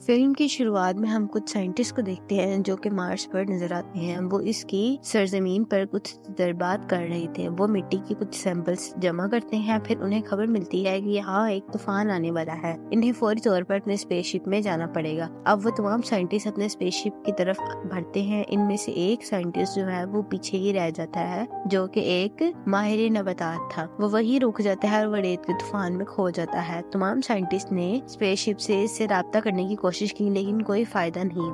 Film کی شروعات میں ہم کچھ سائنٹسٹ کو دیکھتے ہیں جو کہ مارس پر نظر آتے ہیں۔ وہ اس کی سرزمین پر کچھ تجربات کر رہے تھے۔ وہ مٹی کی کچھ سیمپلز جمع کرتے ہیں، پھر انہیں خبر ملتی ہے کہ یہاں ایک طوفان آنے والا ہے، انہیں فوری طور پر اپنے اسپیس شپ میں جانا پڑے گا۔ اب وہ تمام سائنٹسٹ اپنے اسپیس شپ کی طرف بڑھتے ہیں۔ ان میں سے ایک سائنٹسٹ جو ہے وہ پیچھے ہی رہ جاتا ہے، جو کہ ایک ماہر نباتات تھا۔ وہ وہی رک جاتا ہے اور وہ ریت کے طوفان میں کھو جاتا ہے۔ تمام سائنٹسٹ نے اسپیس شپ سے اس سے رابطہ کرنے کی کوشش کی، لیکن کوئی فائدہ نہیں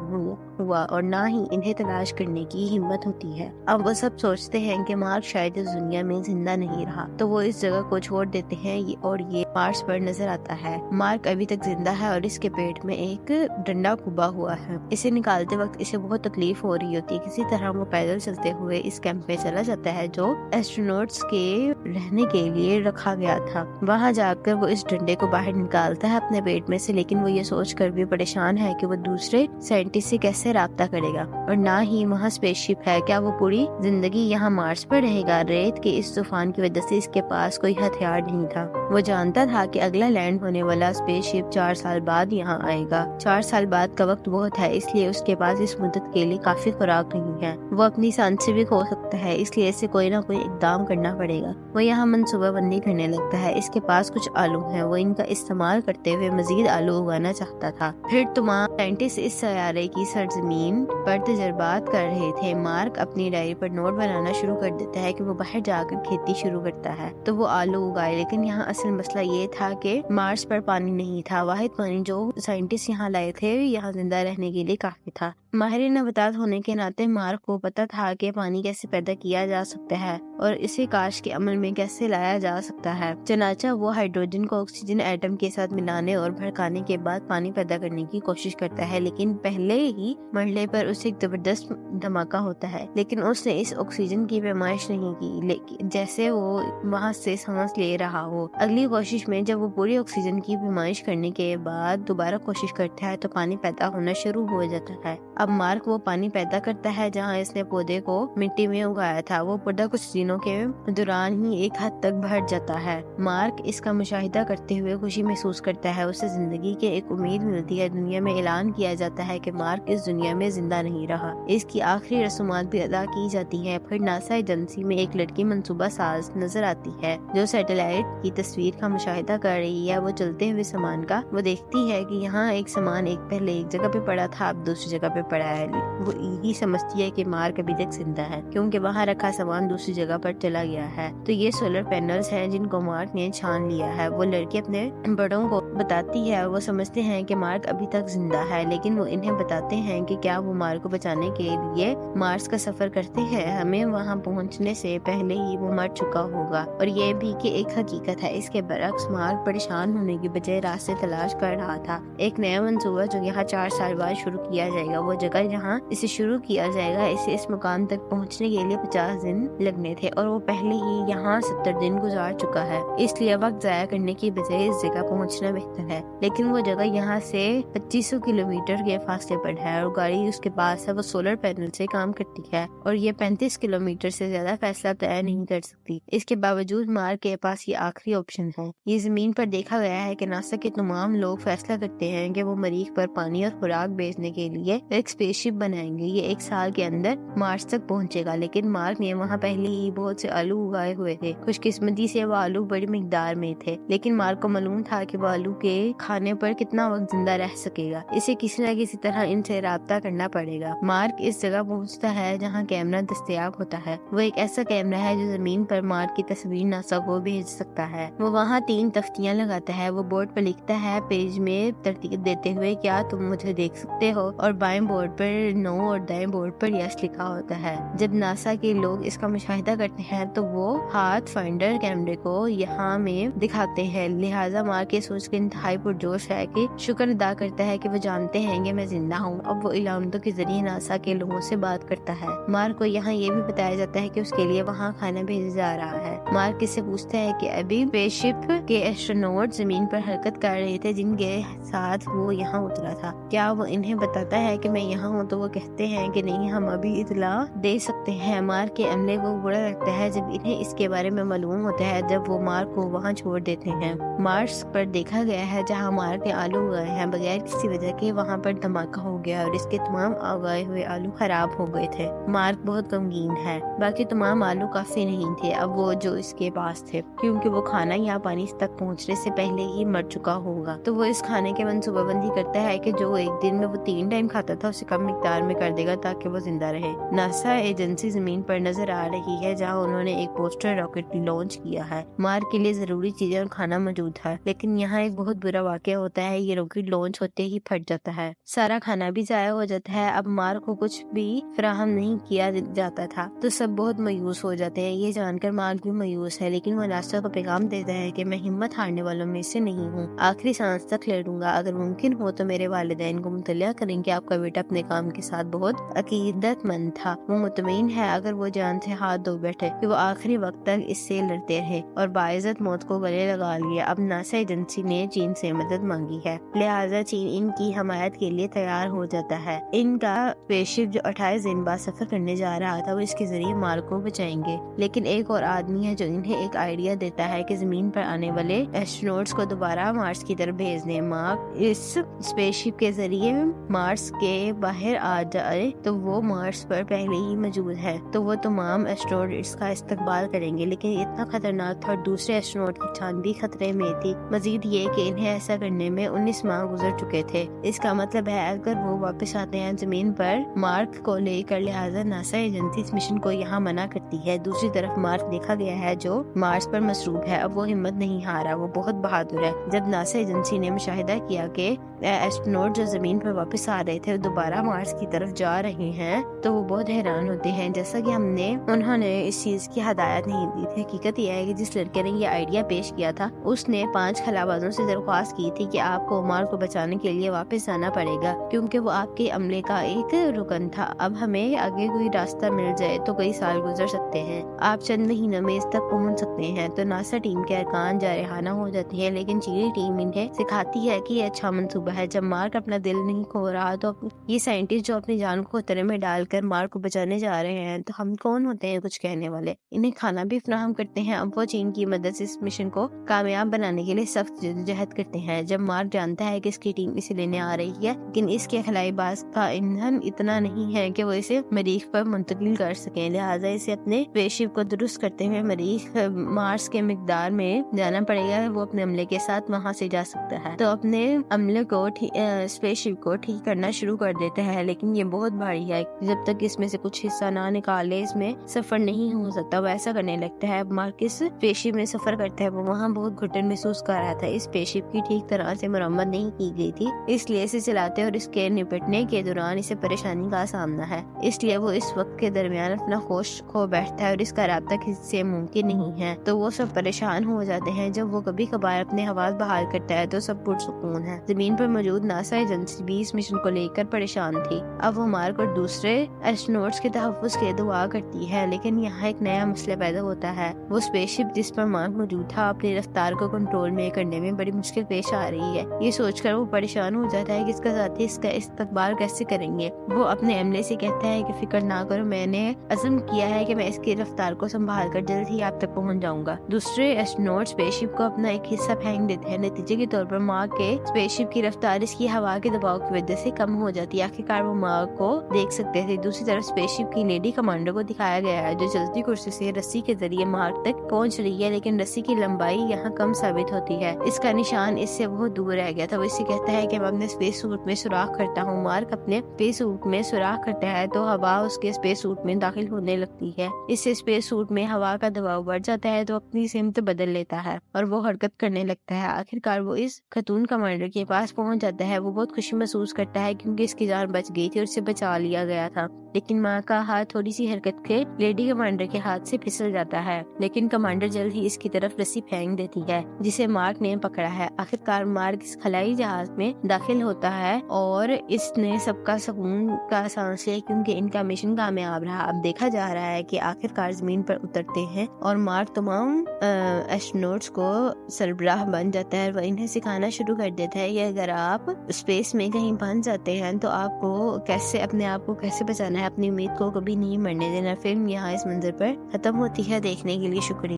ہوا اور نہ ہی انہیں تلاش کرنے کی ہمت ہوتی ہے۔ اب وہ سب سوچتے ہیں کہ مارک شاید اس دنیا میں زندہ نہیں رہا، تو وہ اس جگہ کو چھوڑ دیتے ہیں اور یہ مارس پر نظر آتا ہے۔ مارک ابھی تک زندہ ہے اور اس کے پیٹ میں ایک ڈنڈا کھبا ہوا ہے۔ اسے نکالتے وقت اسے بہت تکلیف ہو رہی ہوتی ہے۔ کسی طرح وہ پیدل چلتے ہوئے اس کیمپ میں چلا جاتا ہے جو ایسٹرونوٹس کے رہنے کے لیے رکھا گیا تھا۔ وہاں جا کر وہ اس ڈنڈے کو باہر نکالتا ہے اپنے پیٹ میں سے، لیکن وہ یہ سوچ کر بھی پریشان ہے کہ وہ دوسرے سائنٹسٹ سے کیسے رابطہ کرے گا، اور نہ ہی وہاں اسپیس شپ ہے۔ کیا وہ پوری زندگی یہاں مارس پر رہے گا؟ ریت کے اس طوفان کی وجہ سے اس کے پاس کوئی ہتھیار نہیں تھا۔ وہ جانتا تھا کہ اگلا لینڈ ہونے والا اسپیس شپ 4 سال بعد یہاں آئے گا۔ 4 سال بعد کا وقت بہت ہے، اس لیے اس کے پاس اس مدت کے لیے کافی خوراک نہیں ہے۔ وہ اپنی سانس سے بھی کھو سکتا ہے، اس لیے اسے کوئی نہ کوئی اقدام کرنا پڑے گا۔ وہ یہاں منصوبہ بندی کرنے لگتا ہے۔ اس کے پاس کچھ آلو ہیں، وہ ان کا استعمال کرتے ہوئے مزید آلو اگانا چاہتا تھا۔ پھر تمام سائنٹسٹ اس سیارے کی سرزمین پر تجربات کر رہے تھے۔ مارک اپنی ڈائری پر نوٹ بنانا شروع کر دیتا ہے کہ وہ باہر جا کر کھیتی شروع کرتا ہے تو وہ آلو اگائے، لیکن یہاں اصل مسئلہ یہ تھا کہ مارس پر پانی نہیں تھا۔ واحد پانی جو سائنٹسٹ یہاں لائے تھے یہاں زندہ رہنے کے لیے کافی تھا۔ ماہر نباتات ہونے کے ناطے مارک کو پتا تھا کہ پانی کیسے پیدا کیا جا سکتا ہے اور اسے کاشت کے عمل میں کیسے لایا جا سکتا ہے۔ چنانچہ وہ ہائیڈروجن کو آکسیجن ایٹم کے ساتھ ملانے اور بھڑکانے کے بعد پانی پیدا کرنے کی کوشش کرتا ہے، لیکن پہلے ہی مرحلے پر اسے ایک زبردست دھماکہ ہوتا ہے، لیکن اس نے اس آکسیجن کی پیمائش نہیں کی جیسے وہ وہاں سے سانس لے رہا ہو۔ اگلی کوشش میں جب وہ پوری آکسیجن کی پیمائش کرنے کے بعد دوبارہ کوشش کرتا ہے تو پانی پیدا ہونا شروع ہو جاتا ہے۔ اب مارک وہ پانی پیدا کرتا ہے جہاں اس نے پودے کو مٹی میں اگایا تھا۔ وہ پودا کچھ دنوں کے دوران ہی ایک حد تک بڑھ جاتا ہے۔ مارک اس کا مشاہدہ کرتے ہوئے خوشی محسوس کرتا ہے، اسے زندگی کے ایک امید ملتی ہے۔ دنیا میں اعلان کیا جاتا ہے کہ مارک اس دنیا میں زندہ نہیں رہا۔ اس کی آخری رسومات بھی ادا کی جاتی ہیں۔ پھر ناسا ایجنسی میں ایک لڑکی منصوبہ ساز نظر آتی ہے جو سیٹلائٹ کی تصویر کا مشاہدہ کر رہی ہے۔ وہ چلتے ہوئے سامان کا وہ دیکھتی ہے کہ یہاں ایک سامان پہلے ایک جگہ پہ پڑا تھا، اب دوسری جگہ پہ پڑا ہے۔ وہ یہی سمجھتی ہے کہ مارک ابھی تک زندہ ہے کیونکہ وہاں رکھا سامان دوسری جگہ پر چلا گیا ہے۔ تو یہ سولر پینلز ہیں جن کو مارک نے چھان لیا ہے۔ وہ لڑکی اپنے بڑوں کو بتاتی ہے، وہ سمجھتے ہیں کہ مارک ابھی تک زندہ ہے، لیکن وہ انہیں بتاتے ہیں کہ کیا وہ مارک کو بچانے کے لیے مارس کا سفر کرتے ہیں، ہمیں وہاں پہنچنے سے پہلے ہی وہ مر چکا ہوگا، اور یہ بھی کہ ایک حقیقت ہے۔ اس کے برعکس مارک پریشان ہونے کی بجائے راستے تلاش کر رہا تھا۔ ایک نیا منصوبہ جو یہاں 4 سال بعد شروع کیا جائے گا، وہ جگہ جہاں اسے شروع کیا جائے گا، اسے اس مقام تک پہنچنے کے لیے 50 دن لگنے تھے اور وہ پہلے ہی یہاں 70 دن گزار چکا ہے۔ اس لیے وقت ضائع کرنے کی بجائے اس جگہ پہنچنا بہتر ہے، لیکن وہ جگہ یہاں سے 2500 کلومیٹر کے فاصلے پر ہے اور گاڑی اس کے پاس ہے۔ وہ سولر پینل سے کام کرتی ہے اور یہ 35 کلومیٹر سے زیادہ فاصلہ طے نہیں کر سکتی۔ اس کے باوجود مارک کے پاس یہ آخری آپشن ہے۔ یہ زمین پر دیکھا گیا ہے کہ ناسا کے تمام لوگ فیصلہ کرتے ہیں کہ وہ مریخ پر پانی اور خوراک بھیجنے کے لیے ایک اسپیس شپ بنائیں گے۔ یہ 1 سال کے اندر مارس تک پہنچے گا، لیکن مارک نے وہاں پہلے ہی بہت سے آلو اگائے ہوئے تھے۔ خوش قسمتی سے وہ آلو بڑی مقدار میں تھے، لیکن مارک کو معلوم تھا کہ وہ آلو کے کھانے پر کتنا وقت زندہ رہ سکے گا۔ اسے کسی نہ کسی طرح ان سے رابطہ کرنا پڑے گا۔ مارک اس جگہ پہنچتا ہے جہاں کیمرہ دستیاب ہوتا ہے۔ وہ ایک ایسا کیمرہ ہے جو زمین پر مارک کی تصویر ناسا کو بھیج سکتا ہے۔ وہ وہاں 3 تفتیاں لگاتا ہے۔ وہ بورڈ پر لکھتا ہے، پیج میں ترتیب دیتے ہوئے، کیا تم مجھے دیکھ سکتے ہو؟ اور بائیں بورڈ پر نو اور دائیں بورڈ پر یس لکھا ہوتا ہے۔ جب ناسا کے لوگ اس کا مشاہدہ کرتے ہیں تو وہ ہاتھ فائنڈر کیمرے کو یہاں میں دکھاتے ہیں، لہٰذا مارک یہ سوچ کے انتہائی پرجوش ہے کہ شکر ادا کرتا ہے کہ وہ جانتے ہیں کہ میں زندہ ہوں۔ اب وہ علامتوں کے ذریعے ناسا کے لوگوں سے بات کرتا ہے۔ مارک کو یہاں یہ بھی بتایا جاتا ہے کہ اس کے لیے وہاں کھانا بھیجا جا رہا ہے۔ مارک اس سے پوچھتا ہے کہ ابھی اسپیس شپ کے ایسٹرونوٹ زمین پر حرکت کر رہے تھے جن کے ساتھ وہ یہاں اترا تھا، کیا وہ انہیں بتاتا ہے کہ میں میں یہاں ہوں تو وہ کہتے ہیں کہ نہیں ہم ابھی اطلاع دے سکتے ہیں۔ مارک کے عملے کو برا لگتا ہے جب انہیں اس کے بارے میں معلوم ہوتا ہے، جب وہ مارک کو وہاں چھوڑ دیتے ہیں۔ مارس پر دیکھا گیا ہے جہاں مارک نے آلو اگائے ہیں بغیر کسی وجہ کے، وہاں پر دھماکہ ہو گیا اور اس کے تمام اگائے ہوئے آلو خراب ہو گئے تھے۔ مارک بہت غمگین ہے، باقی تمام آلو کافی نہیں تھے اب وہ جو اس کے پاس تھے، کیونکہ وہ کھانا یا پانی تک پہنچنے سے پہلے ہی مر چکا ہوگا۔ تو وہ اس کھانے کے منصوبہ بندی کرتا ہے کہ جو ایک دن میں وہ 3 ٹائم کھاتا تھا اسے کم مقدار میں کر دے گا تاکہ وہ زندہ رہے۔ ناسا ایجنسی زمین پر نظر آ رہی ہے جہاں انہوں نے ایک بوسٹر راکٹ لانچ کیا ہے۔ مارک کے لیے ضروری چیزیں اور کھانا موجود ہے، لیکن یہاں ایک بہت برا واقعہ ہوتا ہے، یہ راکٹ لانچ ہوتے ہی پھٹ جاتا ہے، سارا کھانا بھی ضائع ہو جاتا ہے۔ اب مارک کو کچھ بھی فراہم نہیں کیا جاتا تھا تو سب بہت مایوس ہو جاتے ہیں۔ یہ جان کر مارک بھی مایوس ہے، لیکن وہ ناسا کو پیغام دیتا ہے کہ میں ہمت ہارنے والوں میں سے نہیں ہوں، آخری سانس تک لڑوں گا، اگر ممکن ہو تو میرے والدین کو مطلع کریں کہ آپ کا بیٹا اپنے کام کے ساتھ بہت عقیدت مند تھا۔ وہ مطمئن ہے اگر وہ جان سے ہاتھ دھو بیٹھے کہ وہ آخری وقت تک اس سے لڑتے رہے اور باعزت موت کو گلے لگا لیا۔ اب ناسا ایجنسی نے چین سے مدد مانگی ہے، لہٰذا چین ان کی حمایت کے لیے تیار ہو جاتا ہے۔ ان کا اسپیس شپ جو 28 دن بعد سفر کرنے جا رہا تھا وہ اس کے ذریعے مارک کو بچائیں گے، لیکن ایک اور آدمی ہے جو انہیں ایک آئیڈیا دیتا ہے کہ زمین پر آنے والے ایسٹرونٹس کو دوبارہ مارس کی طرف بھیج دیں۔ مارک اس اسپیس شپ کے ذریعے مارس کے باہر آ جائے تو وہ مارس پر پہلے ہی موجود ہے، تو وہ تمام ایسٹرونٹس کا استقبال کریں گے، لیکن یہ اتنا خطرناک تھا اور دوسرے ایسٹرونٹ کی جان بھی خطرے میں تھی۔ مزید یہ کہ انہیں ایسا کرنے میں 19 ماہ گزر چکے تھے۔ اس کا مطلب ہے اگر وہ واپس آتے ہیں زمین پر مارک کو لے کر، لہٰذا ناسا ایجنسی اس مشن کو یہاں منع کرتی ہے۔ دوسری طرف مارک دیکھا گیا ہے جو مارس پر مصروف ہے، اب وہ ہمت نہیں ہارا، وہ بہت بہادر ہے۔ جب ناسا ایجنسی نے مشاہدہ کیا کہ ایسٹرونٹ جو زمین پر واپس آ رہے تھے دوبارہ مارس کی طرف جا رہے ہیں تو وہ بہت حیران ہوتے ہیں، جیسا کہ انہوں نے اس چیز کی ہدایت نہیں دی تھی۔ حقیقت یہ ہے کہ جس لڑکے نے یہ آئیڈیا پیش کیا تھا اس نے 5 خلابازوں سے درخواست کی تھی کہ آپ کو عمار کو بچانے کے لیے واپس آنا پڑے گا، کیونکہ وہ آپ کے عملے کا ایک رکن تھا۔ اب ہمیں آگے کوئی راستہ مل جائے تو کئی سال گزر سکتے ہیں، آپ چند مہینوں میں اس تک پہنچ سکتے ہیں۔ تو ناسا ٹیم کے ارکان جارحانہ ہو جاتی ہیں، لیکن چینی ٹیم انہیں سکھاتی ہے کہ یہ اچھا منصوبہ ہے۔ جب مارک اپنا دل نہیں کھو رہا تو یہ سائنٹسٹ جو اپنی جان کو خطرے میں ڈال کر مارک کو بچانے جا رہے ہیں تو ہم کون ہوتے ہیں کچھ کہنے والے، انہیں کھانا بھی فراہم کرتے ہیں۔ اب وہ چین کی مدد سے اس مشن کو کامیاب بنانے کے لیے سخت جدوجہد کرتے ہیں۔ جب مارک جانتا ہے کہ اس کی ٹیم اسے لینے آ رہی ہے، لیکن اس کے خلائی باز کا ایندھن اتنا نہیں ہے کہ وہ اسے مریخ پر منتقل کر سکیں، لہٰذا اسے اپنے اسپیس شپ کو درست کرتے ہوئے مریخ مارس کے مقدار میں جانا پڑے گا، وہ اپنے عملے کے ساتھ وہاں سے جا سکتا ہے۔ تو اپنے عملے کو اسپیس شپ کو ٹھیک کرنا شروع کر دیتا ہے، لیکن یہ بہت بھاری ہے، جب تک اس میں سے کچھ حصہ نہ نکالے اس میں سفر نہیں ہو سکتا۔ وہ ایسا کرنے لگتا ہے۔ اب مارک اس اسپیس شپ میں سفر کرتا ہے، وہ وہاں بہت گھٹن محسوس کر رہا تھا۔ اس اسپیس شپ کی ٹھیک طرح سے مرمت نہیں کی گئی تھی، اس لیے اسے چلاتے اور اس کے نپٹنے کے دوران اسے پریشانی کا سامنا ہے، اس لیے وہ اس وقت کے درمیان اپنا ہوش کھو بیٹھتا ہے اور اس کا رابطہ کسی سے ممکن نہیں ہے۔ تو وہ سب پریشان ہو جاتے ہیں۔ جب وہ کبھی کبھار اپنے حواس بحال کرتا ہے تو سب پرسکون ہے۔ زمین پر موجود ناسا ایجنسی بھی اس مشن کو لے کر پریشان تھی۔ اب وہ مارک اور دوسرے ایسٹرونٹس کے تحفظ کے دعا کرتی ہے، لیکن یہاں ایک نیا مسئلہ پیدا ہوتا ہے۔ وہ اسپیس شپ جس پر مارک موجود تھا اپنی رفتار کو کنٹرول میں کرنے میں بڑی مشکل پیش آ رہی ہے۔ یہ سوچ کر وہ پریشان ہو جاتا ہے کہ اس کا ذاتی اس کا استقبال کیسے کریں گے۔ وہ اپنے عملے سے کہتا ہے کہ فکر نہ کرو، میں نے عزم کیا ہے کہ میں اس کی رفتار کو سنبھال کر جلد ہی آپ تک پہنچ جاؤں گا۔ دوسرے ایسٹرونٹ اسپیس شپ کو اپنا ایک حصہ پھینک دیتے ہیں، نتیجے کے طور پر مارک کے اسپیس شپ کی رفتار اس کی ہوا کے دباؤ کی وجہ سے کم ہو جاتی ہے۔ آخرکار وہ مارک کو دیکھ سکتے تھے۔ دوسری طرف اسپیس شپ کی لیڈی کمانڈر کو دکھایا گیا ہے جو چلتی کرسی سے رسی کے ذریعے مارک تک پہنچ رہی ہے، لیکن رسی کی لمبائی یہاں کم ثابت ہوتی ہے، اس کا نشان اس سے بہت دور رہ گیا تھا۔ وہ اسے کہتا ہے کہ میں اپنے اسپیس سوٹ میں سوراخ کرتا ہوں۔ مارک اپنے اسپیس سوٹ میں سوراخ کرتا ہے تو ہوا اس کے اسپیس سوٹ میں داخل ہونے لگتی ہے، اس سے اسپیس سوٹ میں ہوا کا دباؤ بڑھ جاتا ہے تو اپنی سمت بدل لیتا ہے اور وہ حرکت کرنے لگتا ہے۔ آخرکار وہ اس خاتون کمانڈر کے پاس پہنچ جاتا ہے۔ وہ بہت خوشی محسوس کرتا ہے کیونکہ اس کی جان بچ گئی تھی اور اسے بچا لیا گیا تھا، لیکن ماں کا ہاتھ تھوڑی سی حرکت کے لیڈی کمانڈر کے ہاتھ سے پھسل جاتا ہے، لیکن کمانڈر جلد ہی اس کی طرف رسی پھینک دیتی ہے جسے مارک نے پکڑا ہے۔ آخرکار مارک اس خلائی جہاز میں داخل ہوتا ہے اور اس نے سب کا سکون کا سانس لیا کیونکہ ان کا مشن کامیاب رہا۔ اب دیکھا جا رہا ہے کہ آخرکار زمین پر اترتے ہیں اور مارک تمام ایسٹرونٹس کو سربراہ بن جاتا ہے اور وہ انہیں سکھانا شروع کر دیتا ہے کہ اگر آپ اسپیس میں کہیں پھنس جاتے ہیں تو آپ کو کیسے اپنے آپ کو کیسے بچانا ہے، اپنی امید کو کبھی نہیں مرنے دینا۔ فلم یہاں اس منظر پر ختم ہوتی ہے۔ دیکھنے کے لیے شکریہ۔